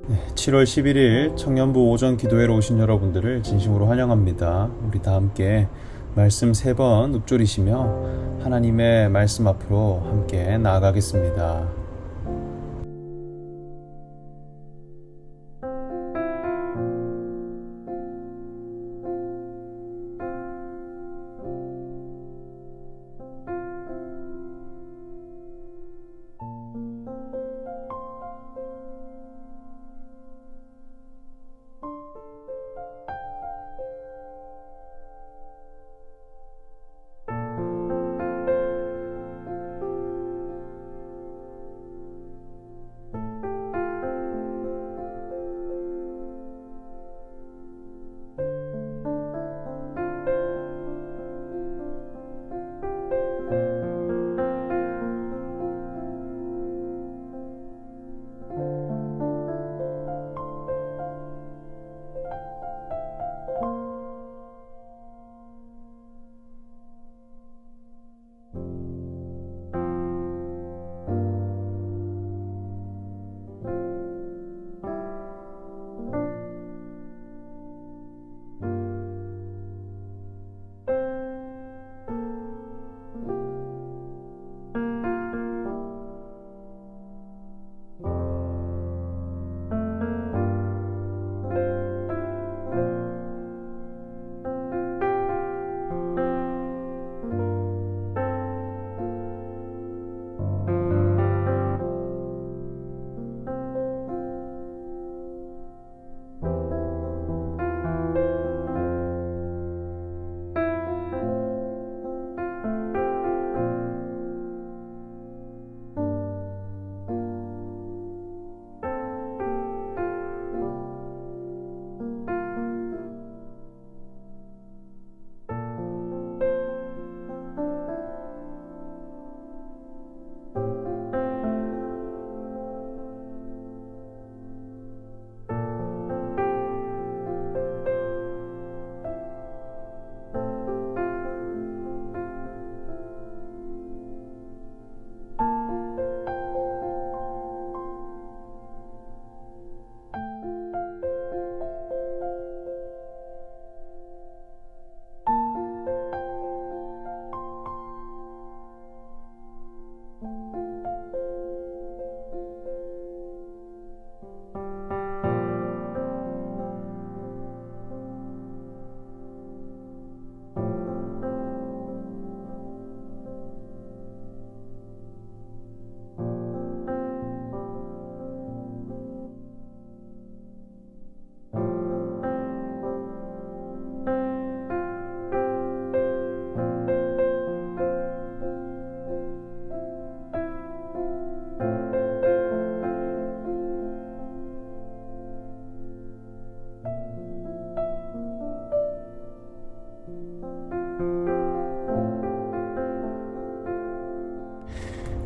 7월 11일 청년부 오전 기도회로 오신 여러분들을 진심으로 환영합니다. 우리 다 함께 말씀 3번 읊조리시며 하나님의 말씀 앞으로 함께 나아가겠습니다.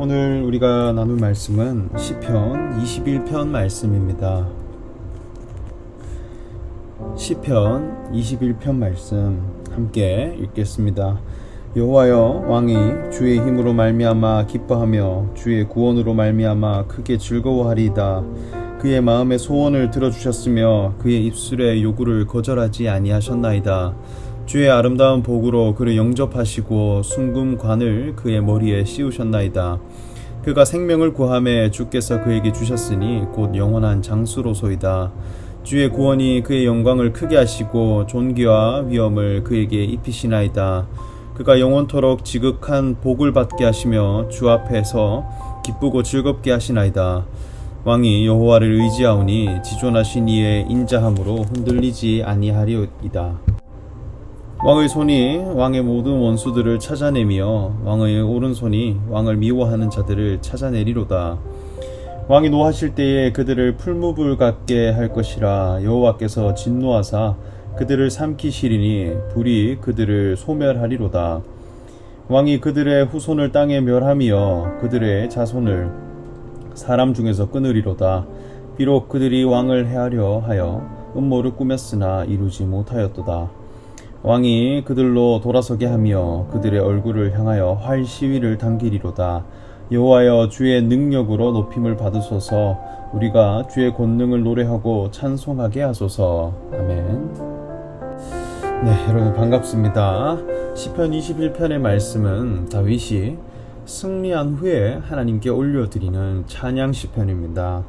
오늘 우리가 나눌 말씀은 시편 21편 말씀입니다. 시편 21편 말씀 함께 읽겠습니다. 여호와여, 왕이 주의 힘으로 말미암아 기뻐하며 주의 구원으로 말미암아 크게 즐거워하리이다. 그의 마음의 소원을 들어주셨으며 그의 입술의 요구를 거절하지 아니하셨나이다. 주의 아름다운 복으로 그를 영접하시고 순금관을 그의 머리에 씌우셨나이다. 그가 생명을 구하매 주께서 그에게 주셨으니 곧 영원한 장수로소이다. 주의 구원이 그의 영광을 크게 하시고 존귀와 위엄을 그에게 입히시나이다. 그가 영원토록 지극한 복을 받게 하시며 주 앞에서 기쁘고 즐겁게 하시나이다. 왕이 여호와를 의지하오니 지존하신 이의 인자함으로 흔들리지 아니하리이다. 왕의 손이 왕의 모든 원수들을 찾아내며 왕의 오른손이 왕을 미워하는 자들을 찾아내리로다. 왕이 노하실 때에 그들을 풀무불 같게 할 것이라. 여호와께서 진노하사 그들을 삼키시리니 불이 그들을 소멸하리로다. 왕이 그들의 후손을 땅에 멸하며 그들의 자손을 사람 중에서 끊으리로다. 비록 그들이 왕을 해하려 하여 음모를 꾸몄으나 이루지 못하였도다. 왕이 그들로 돌아서게 하며 그들의 얼굴을 향하여 활 시위를 당기리로다. 여호와여 주의 능력으로 높임을 받으소서. 우리가 주의 권능을 노래하고 찬송하게 하소서. 아멘. 네, 여러분 반갑습니다. 시편 21편의 말씀은 다윗이 승리한 후에 하나님께 올려드리는 찬양 시편입니다.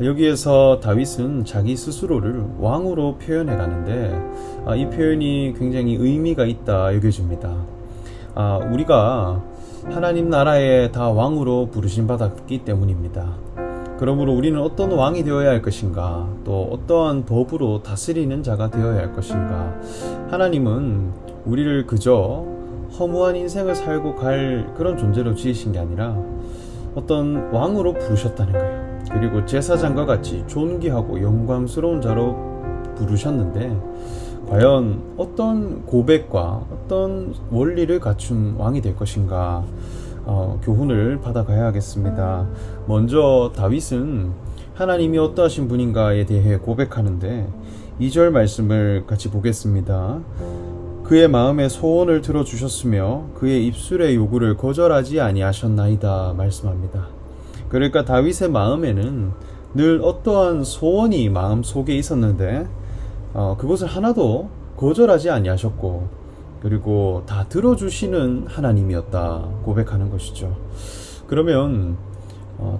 여기에서 다윗은 자기 스스로를 왕으로 표현해 가는데 이 표현이 굉장히 의미가 있다 여겨집니다. 우리가 하나님 나라에 다 왕으로 부르심 받았기 때문입니다. 그러므로 우리는 어떤 왕이 되어야 할 것인가, 또 어떠한 법으로 다스리는 자가 되어야 할 것인가. 하나님은 우리를 그저 허무한 인생을 살고 갈 그런 존재로 지으신 게 아니라 어떤 왕으로 부르셨다는 거예요. 그리고 제사장과 같이 존귀하고 영광스러운 자로 부르셨는데 과연 어떤 고백과 어떤 원리를 갖춘 왕이 될 것인가, 교훈을 받아가야 하겠습니다. 먼저 다윗은 하나님이 어떠하신 분인가에 대해 고백하는데 2절 말씀을 같이 보겠습니다. 그의 마음의 소원을 들어주셨으며 그의 입술의 요구를 거절하지 아니하셨나이다 말씀합니다. 그러니까 다윗의 마음에는 늘 어떠한 소원이 마음속에 있었는데 그것을 하나도 거절하지 아니하셨고, 그리고 다 들어주시는 하나님이었다 고백하는 것이죠. 그러면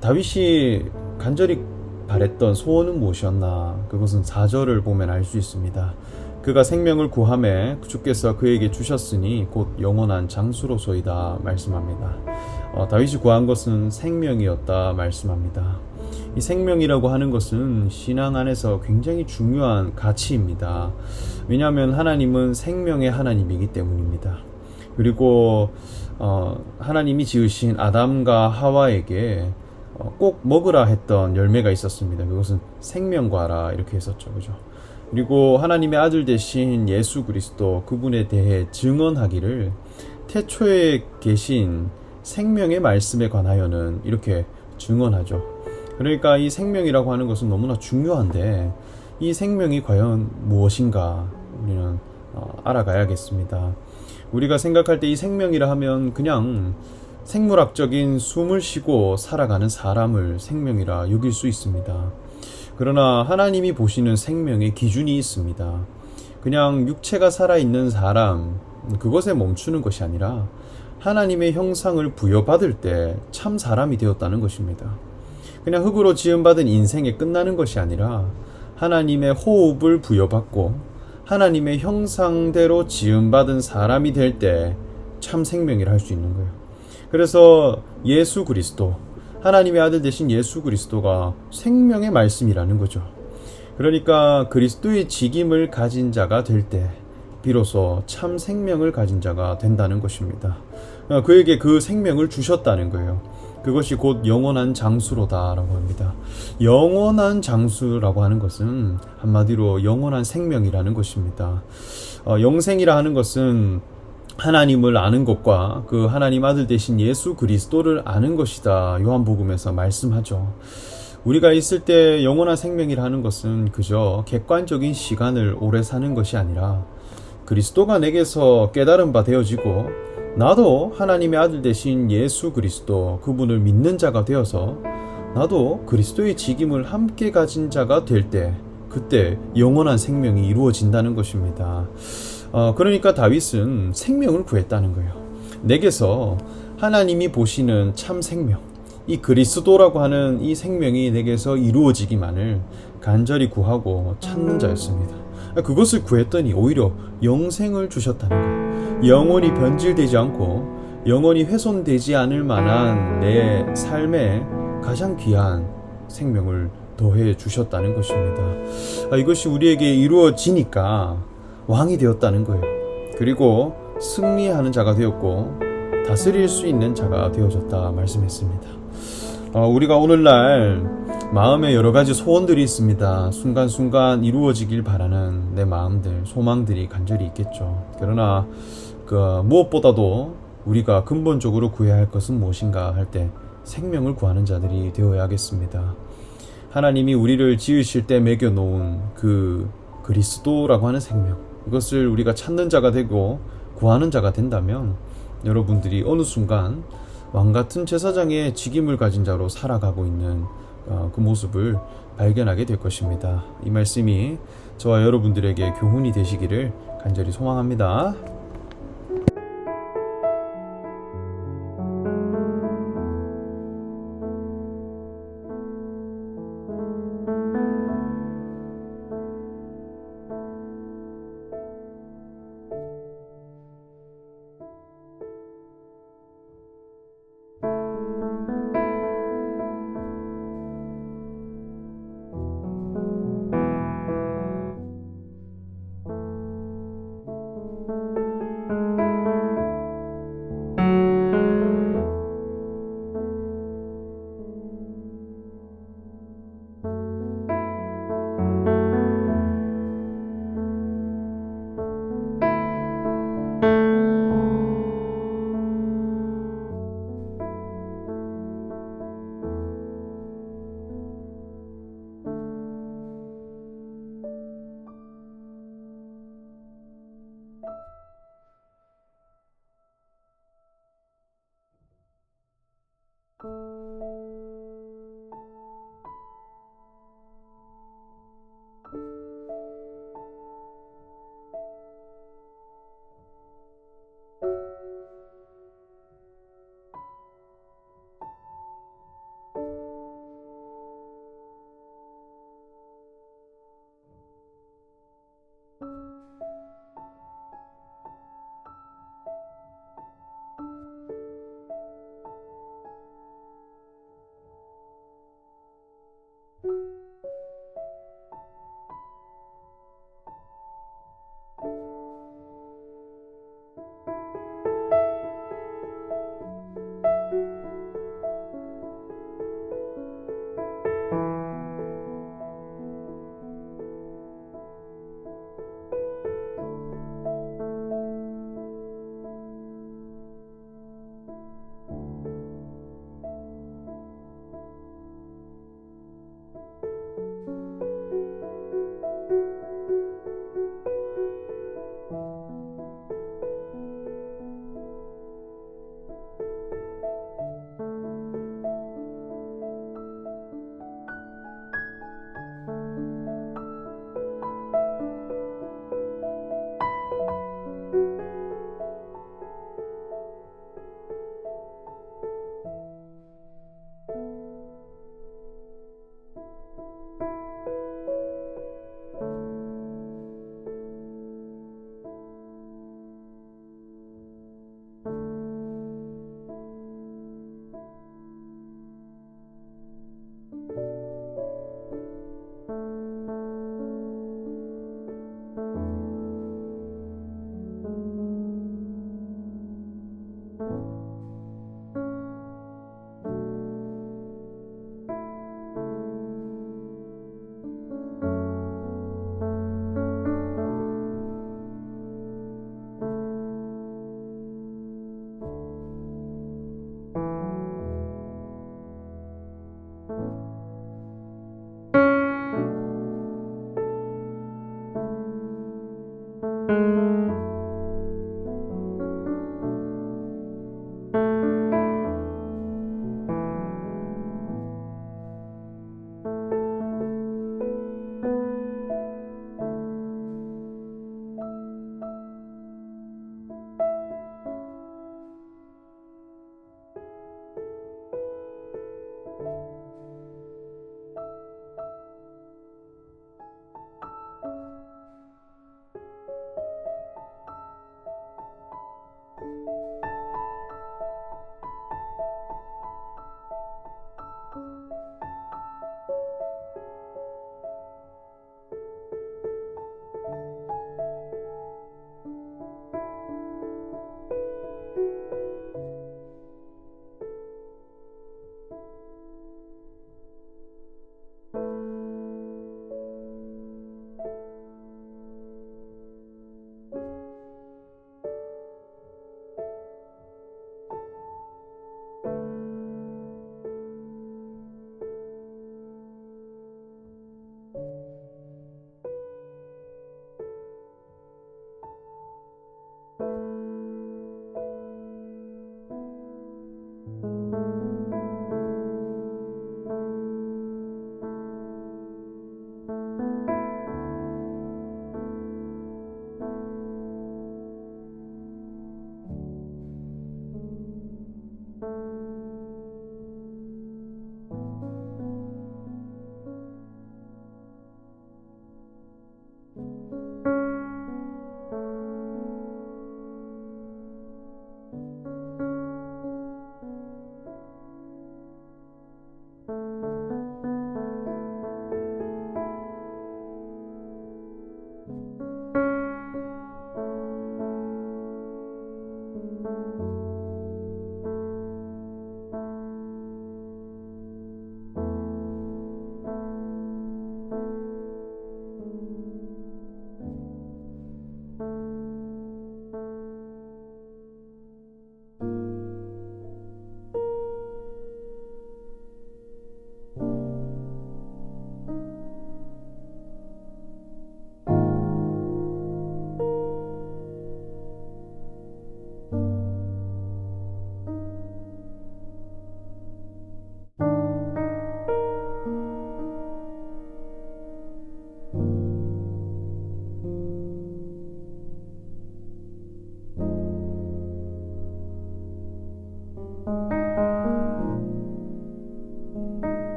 다윗이 간절히 바랬던 소원은 무엇이었나? 그것은 4절을 보면 알 수 있습니다. 그가 생명을 구하매 주께서 그에게 주셨으니 곧 영원한 장수로소이다 말씀합니다. 다윗이 구한 것은 생명이었다 말씀합니다. 이 생명이라고 하는 것은 신앙 안에서 굉장히 중요한 가치입니다. 왜냐하면 하나님은 생명의 하나님이기 때문입니다. 그리고 하나님이 지으신 아담과 하와에게 꼭 먹으라 했던 열매가 있었습니다. 그것은 생명과라 이렇게 했었죠. 그죠? 그리고 하나님의 아들 되신 예수 그리스도, 그분에 대해 증언하기를 태초에 계신 생명의 말씀에 관하여는 이렇게 증언하죠. 그러니까 이 생명이라고 하는 것은 너무나 중요한데 이 생명이 과연 무엇인가 우리는 알아가야겠습니다. 우리가 생각할 때 이 생명이라 하면 그냥 생물학적인 숨을 쉬고 살아가는 사람을 생명이라 여길 수 있습니다. 그러나 하나님이 보시는 생명의 기준이 있습니다. 그냥 육체가 살아있는 사람, 그것에 멈추는 것이 아니라 하나님의 형상을 부여받을 때 참 사람이 되었다는 것입니다. 그냥 흙으로 지음받은 인생에 끝나는 것이 아니라 하나님의 호흡을 부여받고 하나님의 형상대로 지음받은 사람이 될 때 참 생명이라 할 수 있는 거예요. 그래서 예수 그리스도, 하나님의 아들 되신 예수 그리스도가 생명의 말씀이라는 거죠. 그러니까 그리스도의 직임을 가진 자가 될 때 비로소 참 생명을 가진 자가 된다는 것입니다. 그에게 그 생명을 주셨다는 거예요. 그것이 곧 영원한 장수로다라고 합니다. 영원한 장수라고 하는 것은 한마디로 영원한 생명이라는 것입니다. 영생이라 하는 것은 하나님을 아는 것과 그 하나님 아들 되신 예수 그리스도를 아는 것이다. 요한복음에서 말씀하죠. 우리가 있을 때 영원한 생명이라 하는 것은 그저 객관적인 시간을 오래 사는 것이 아니라 그리스도가 내게서 깨달은 바 되어지고 나도 하나님의 아들 되신 예수 그리스도, 그분을 믿는 자가 되어서 나도 그리스도의 직임을 함께 가진 자가 될 때 그때 영원한 생명이 이루어진다는 것입니다. 그러니까 다윗은 생명을 구했다는 거예요. 내게서 하나님이 보시는 참 생명, 이 그리스도라고 하는 이 생명이 내게서 이루어지기만을 간절히 구하고 찾는 자였습니다. 그것을 구했더니 오히려 영생을 주셨다는 거예요. 영원히 변질되지 않고 영원히 훼손되지 않을 만한 내 삶에 가장 귀한 생명을 더해 주셨다는 것입니다. 이것이 우리에게 이루어지니까 왕이 되었다는 거예요. 그리고 승리하는 자가 되었고 다스릴 수 있는 자가 되어졌다 말씀했습니다. 우리가 오늘날 마음에 여러 가지 소원들이 있습니다. 순간순간 이루어지길 바라는 내 마음들, 소망들이 간절히 있겠죠. 그러나 무엇보다도 우리가 근본적으로 구해야 할 것은 무엇인가 할 때 생명을 구하는 자들이 되어야 하겠습니다. 하나님이 우리를 지으실 때 매겨놓은 그 그리스도라고 하는 생명, 이것을 우리가 찾는 자가 되고 구하는 자가 된다면 여러분들이 어느 순간 왕같은 제사장의 직임을 가진 자로 살아가고 있는 그 모습을 발견하게 될 것입니다. 이 말씀이 저와 여러분들에게 교훈이 되시기를 간절히 소망합니다.